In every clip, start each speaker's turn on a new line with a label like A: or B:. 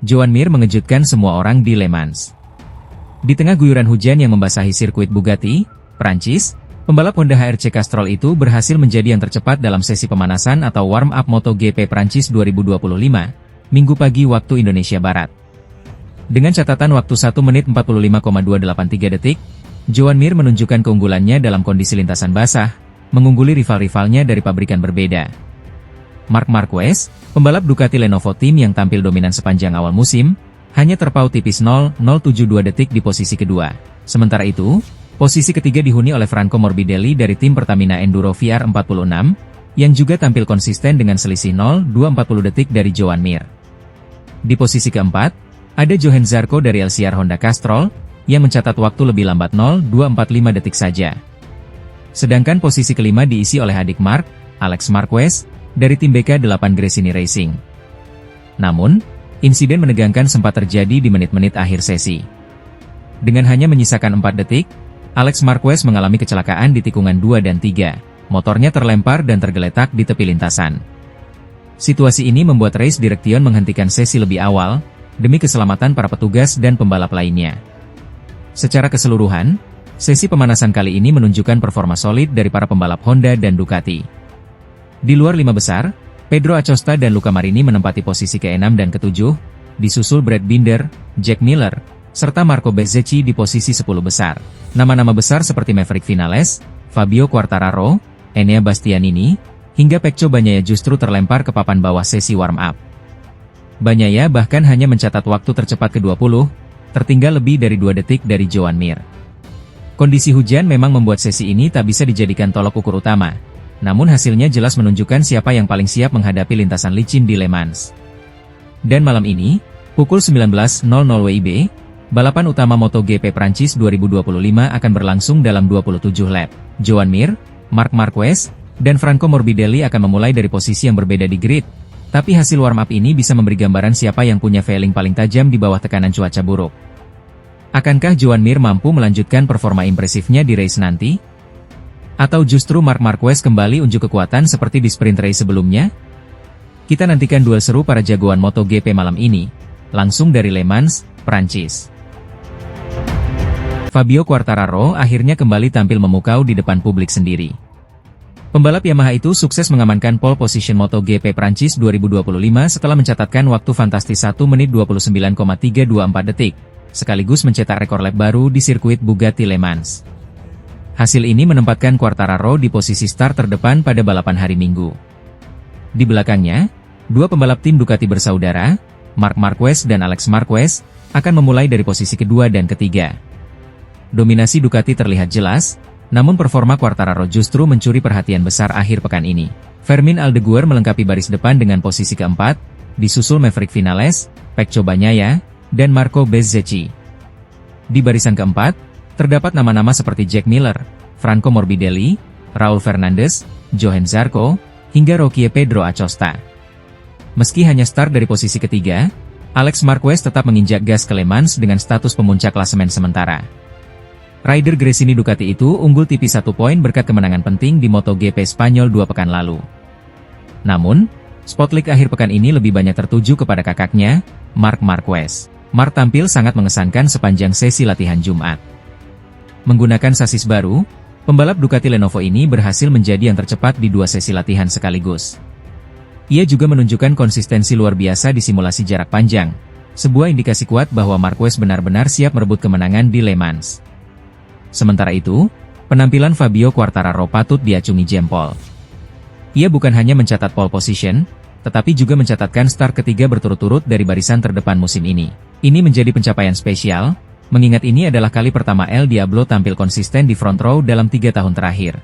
A: Joan Mir mengejutkan semua orang di Le Mans. Di tengah guyuran hujan yang membasahi sirkuit Bugatti, Prancis, pembalap Honda HRC Castrol itu berhasil menjadi yang tercepat dalam sesi pemanasan atau warm-up MotoGP Prancis 2025, Minggu pagi waktu Indonesia Barat. Dengan catatan waktu 1 menit 45,283 detik, Joan Mir menunjukkan keunggulannya dalam kondisi lintasan basah, mengungguli rival-rivalnya dari pabrikan berbeda. Marc Marquez, pembalap Ducati Lenovo Team yang tampil dominan sepanjang awal musim, hanya terpaut tipis 0,072 detik di posisi kedua. Sementara itu, posisi ketiga dihuni oleh Franco Morbidelli dari tim Pertamina Enduro VR46, yang juga tampil konsisten dengan selisih 0,240 detik dari Joan Mir. Di posisi keempat, ada Johann Zarco dari LCR Honda Castrol, yang mencatat waktu lebih lambat 0,245 detik saja. Sedangkan posisi kelima diisi oleh adik Marc, Alex Marquez, dari tim BK8 Gresini Racing. Namun, insiden menegangkan sempat terjadi di menit-menit akhir sesi. Dengan hanya menyisakan 4 detik, Alex Marquez mengalami kecelakaan di tikungan 2 dan 3. Motornya terlempar dan tergeletak di tepi lintasan. Situasi ini membuat Race Direction menghentikan sesi lebih awal, demi keselamatan para petugas dan pembalap lainnya. Secara keseluruhan, sesi pemanasan kali ini menunjukkan performa solid dari para pembalap Honda dan Ducati. Di luar 5 besar, Pedro Acosta dan Luca Marini menempati posisi ke-6 dan ke-7, disusul Brad Binder, Jack Miller, serta Marco Bezzecchi di posisi 10 besar. Nama-nama besar seperti Maverick Vinales, Fabio Quartararo, Enea Bastianini, hingga Pecco Bagnaia justru terlempar ke papan bawah sesi warm-up. Bagnaia bahkan hanya mencatat waktu tercepat ke-20, tertinggal lebih dari 2 detik dari Joan Mir. Kondisi hujan memang membuat sesi ini tak bisa dijadikan tolok ukur utama. Namun hasilnya jelas menunjukkan siapa yang paling siap menghadapi lintasan licin di Le Mans. Dan malam ini, pukul 19.00 WIB, balapan utama MotoGP Prancis 2025 akan berlangsung dalam 27 lap. Joan Mir, Marc Marquez, dan Franco Morbidelli akan memulai dari posisi yang berbeda di grid. Tapi hasil warm-up ini bisa memberi gambaran siapa yang punya feeling paling tajam di bawah tekanan cuaca buruk. Akankah Joan Mir mampu melanjutkan performa impresifnya di race nanti? Atau justru Marc Marquez kembali unjuk kekuatan seperti di sprint race sebelumnya? Kita nantikan duel seru para jagoan MotoGP malam ini, langsung dari Le Mans, Prancis. Fabio Quartararo akhirnya kembali tampil memukau di depan publik sendiri. Pembalap Yamaha itu sukses mengamankan pole position MotoGP Prancis 2025 setelah mencatatkan waktu fantastis 1 menit 29,324 detik, sekaligus mencetak rekor lap baru di sirkuit Bugatti Le Mans. Hasil ini menempatkan Quartararo di posisi start terdepan pada balapan hari Minggu. Di belakangnya, dua pembalap tim Ducati bersaudara, Marc Marquez dan Alex Marquez, akan memulai dari posisi kedua dan ketiga. Dominasi Ducati terlihat jelas, namun performa Quartararo justru mencuri perhatian besar akhir pekan ini. Fermin Aldeguer melengkapi baris depan dengan posisi keempat, disusul Maverick Vinales, Pecco Bagnaia, dan Marco Bezzecchi. Di barisan keempat, terdapat nama-nama seperti Jack Miller, Franco Morbidelli, Raul Fernandez, Johann Zarco, hingga Rocky Pedro Acosta. Meski hanya start dari posisi ketiga, Alex Marquez tetap menginjak gas ke Le Mans dengan status pemuncak klasemen sementara. Rider Gresini Ducati itu unggul tipis 1 poin berkat kemenangan penting di MotoGP Spanyol 2 pekan lalu. Namun, spotlight akhir pekan ini lebih banyak tertuju kepada kakaknya, Marc Marquez. Marc tampil sangat mengesankan sepanjang sesi latihan Jumat. Menggunakan sasis baru, pembalap Ducati Lenovo ini berhasil menjadi yang tercepat di 2 sesi latihan sekaligus. Ia juga menunjukkan konsistensi luar biasa di simulasi jarak panjang, sebuah indikasi kuat bahwa Marquez benar-benar siap merebut kemenangan di Le Mans. Sementara itu, penampilan Fabio Quartararo patut diacungi jempol. Ia bukan hanya mencatat pole position, tetapi juga mencatatkan start ketiga berturut-turut dari barisan terdepan musim ini. Ini menjadi pencapaian spesial, mengingat ini adalah kali pertama El Diablo tampil konsisten di front row dalam 3 tahun terakhir.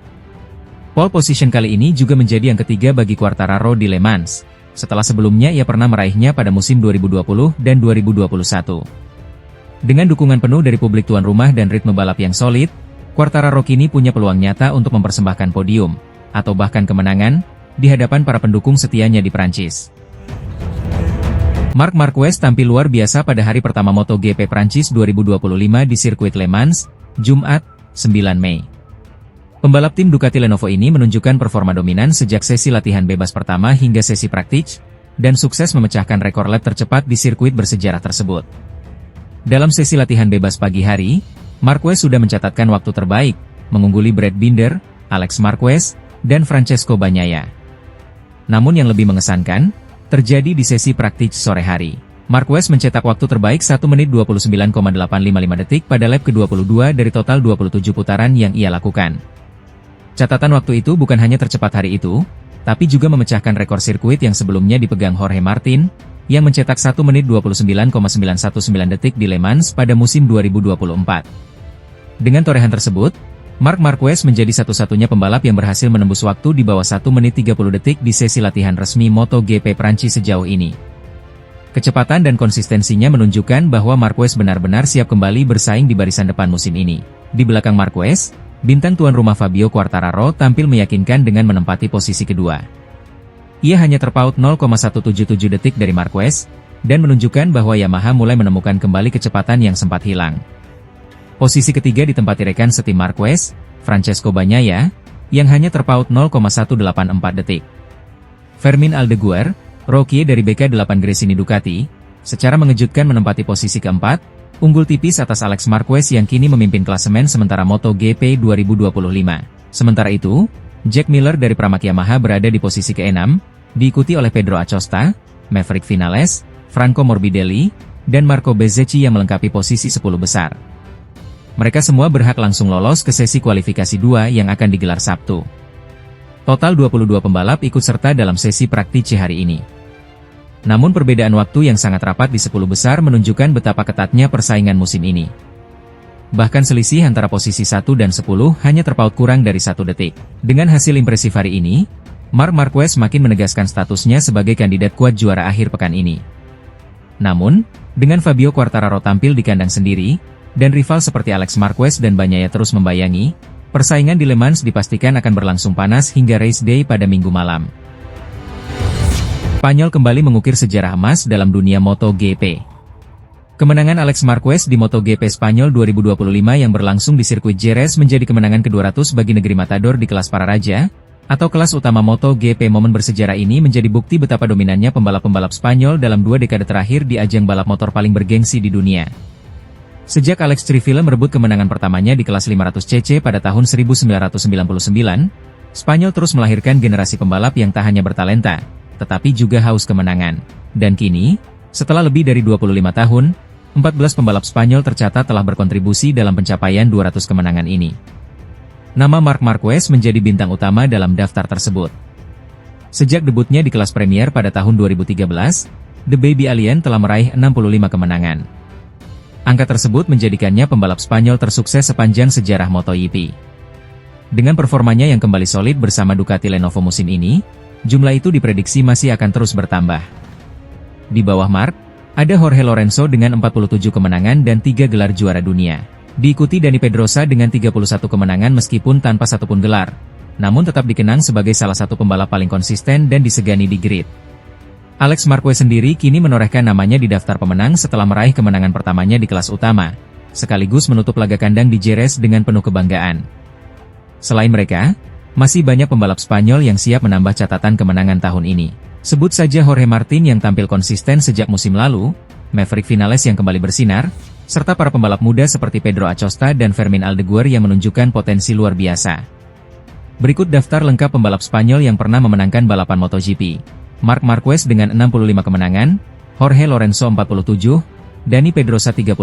A: Pole position kali ini juga menjadi yang ketiga bagi Quartararo di Le Mans, setelah sebelumnya ia pernah meraihnya pada musim 2020 dan 2021. Dengan dukungan penuh dari publik tuan rumah dan ritme balap yang solid, Quartararo kini punya peluang nyata untuk mempersembahkan podium, atau bahkan kemenangan, di hadapan para pendukung setianya di Prancis. Marc Marquez tampil luar biasa pada hari pertama MotoGP Prancis 2025 di sirkuit Le Mans, Jumat, 9 Mei. Pembalap tim Ducati Lenovo ini menunjukkan performa dominan sejak sesi latihan bebas pertama hingga sesi praktik, dan sukses memecahkan rekor lap tercepat di sirkuit bersejarah tersebut. Dalam sesi latihan bebas pagi hari, Marquez sudah mencatatkan waktu terbaik, mengungguli Brad Binder, Alex Marquez, dan Francesco Bagnaia. Namun yang lebih mengesankan, terjadi di sesi praktik sore hari. Marquez mencetak waktu terbaik 1 menit 29,855 detik pada lap ke-22 dari total 27 putaran yang ia lakukan. Catatan waktu itu bukan hanya tercepat hari itu, tapi juga memecahkan rekor sirkuit yang sebelumnya dipegang Jorge Martin, yang mencetak 1 menit 29,919 detik di Le Mans pada musim 2024. Dengan torehan tersebut, Marc Marquez menjadi satu-satunya pembalap yang berhasil menembus waktu di bawah 1 menit 30 detik di sesi latihan resmi MotoGP Prancis sejauh ini. Kecepatan dan konsistensinya menunjukkan bahwa Marquez benar-benar siap kembali bersaing di barisan depan musim ini. Di belakang Marquez, bintang tuan rumah Fabio Quartararo tampil meyakinkan dengan menempati posisi kedua. Ia hanya terpaut 0,177 detik dari Marquez, dan menunjukkan bahwa Yamaha mulai menemukan kembali kecepatan yang sempat hilang. Posisi ketiga ditempati rekan setim Marquez, Francesco Bagnaia, yang hanya terpaut 0,184 detik. Fermin Aldeguer, rookie dari BK8 Gresini Ducati, secara mengejutkan menempati posisi keempat, unggul tipis atas Alex Marquez yang kini memimpin klasemen sementara MotoGP 2025. Sementara itu, Jack Miller dari Pramac Yamaha berada di posisi ke-6, diikuti oleh Pedro Acosta, Maverick Vinales, Franco Morbidelli, dan Marco Bezzecchi yang melengkapi posisi 10 besar. Mereka semua berhak langsung lolos ke sesi kualifikasi 2 yang akan digelar Sabtu. Total 22 pembalap ikut serta dalam sesi praktik hari ini. Namun perbedaan waktu yang sangat rapat di 10 besar menunjukkan betapa ketatnya persaingan musim ini. Bahkan selisih antara posisi 1 dan 10 hanya terpaut kurang dari 1 detik. Dengan hasil impresif hari ini, Marc Marquez makin menegaskan statusnya sebagai kandidat kuat juara akhir pekan ini. Namun, dengan Fabio Quartararo tampil di kandang sendiri, dan rival seperti Alex Marquez dan Bagnaia terus membayangi, persaingan di Le Mans dipastikan akan berlangsung panas hingga race day pada Minggu malam. Spanyol kembali mengukir sejarah emas dalam dunia MotoGP. Kemenangan Alex Marquez di MotoGP Spanyol 2025 yang berlangsung di sirkuit Jerez menjadi kemenangan ke-200 bagi negeri Matador di kelas para raja, atau kelas utama MotoGP. Momen bersejarah ini menjadi bukti betapa dominannya pembalap-pembalap Spanyol dalam 2 dekade terakhir di ajang balap motor paling bergengsi di dunia. Sejak Alex Crivella merebut kemenangan pertamanya di kelas 500cc pada tahun 1999, Spanyol terus melahirkan generasi pembalap yang tak hanya bertalenta, tetapi juga haus kemenangan. Dan kini, setelah lebih dari 25 tahun, 14 pembalap Spanyol tercatat telah berkontribusi dalam pencapaian 200 kemenangan ini. Nama Marc Marquez menjadi bintang utama dalam daftar tersebut. Sejak debutnya di kelas Premier pada tahun 2013, The Baby Alien telah meraih 65 kemenangan. Angka tersebut menjadikannya pembalap Spanyol tersukses sepanjang sejarah MotoGP. Dengan performanya yang kembali solid bersama Ducati Lenovo musim ini, jumlah itu diprediksi masih akan terus bertambah. Di bawah Marc, ada Jorge Lorenzo dengan 47 kemenangan dan 3 gelar juara dunia. Diikuti Dani Pedrosa dengan 31 kemenangan meskipun tanpa satupun gelar, namun tetap dikenang sebagai salah satu pembalap paling konsisten dan disegani di grid. Alex Marquez sendiri kini menorehkan namanya di daftar pemenang setelah meraih kemenangan pertamanya di kelas utama, sekaligus menutup laga kandang di Jerez dengan penuh kebanggaan. Selain mereka, masih banyak pembalap Spanyol yang siap menambah catatan kemenangan tahun ini. Sebut saja Jorge Martin yang tampil konsisten sejak musim lalu, Maverick Vinales yang kembali bersinar, serta para pembalap muda seperti Pedro Acosta dan Fermin Aldeguer yang menunjukkan potensi luar biasa. Berikut daftar lengkap pembalap Spanyol yang pernah memenangkan balapan MotoGP. Marc Marquez dengan 65 kemenangan, Jorge Lorenzo 47, Dani Pedrosa 31,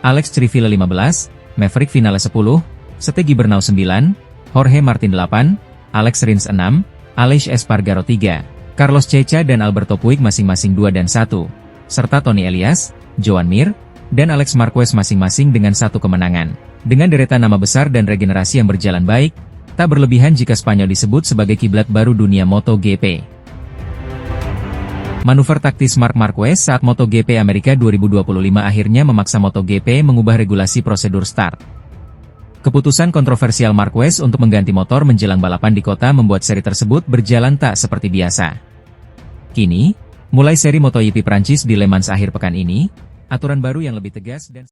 A: Alex Crivella 15, Maverick Vinales 10, Stegi Bernal 9, Jorge Martin 8, Alex Rins 6, Aleix Espargaro 3, Carlos Ceca dan Alberto Puig masing-masing 2 dan 1, serta Tony Elias, Joan Mir, dan Alex Marquez masing-masing dengan 1 kemenangan. Dengan deretan nama besar dan regenerasi yang berjalan baik, tak berlebihan jika Spanyol disebut sebagai kiblat baru dunia MotoGP. Manuver taktis Marc Marquez saat MotoGP Amerika 2025 akhirnya memaksa MotoGP mengubah regulasi prosedur start. Keputusan kontroversial Marquez untuk mengganti motor menjelang balapan di kota membuat seri tersebut berjalan tak seperti biasa. Kini, Mulai seri MotoGP Prancis di Le Mans akhir pekan ini, aturan baru yang lebih tegas dan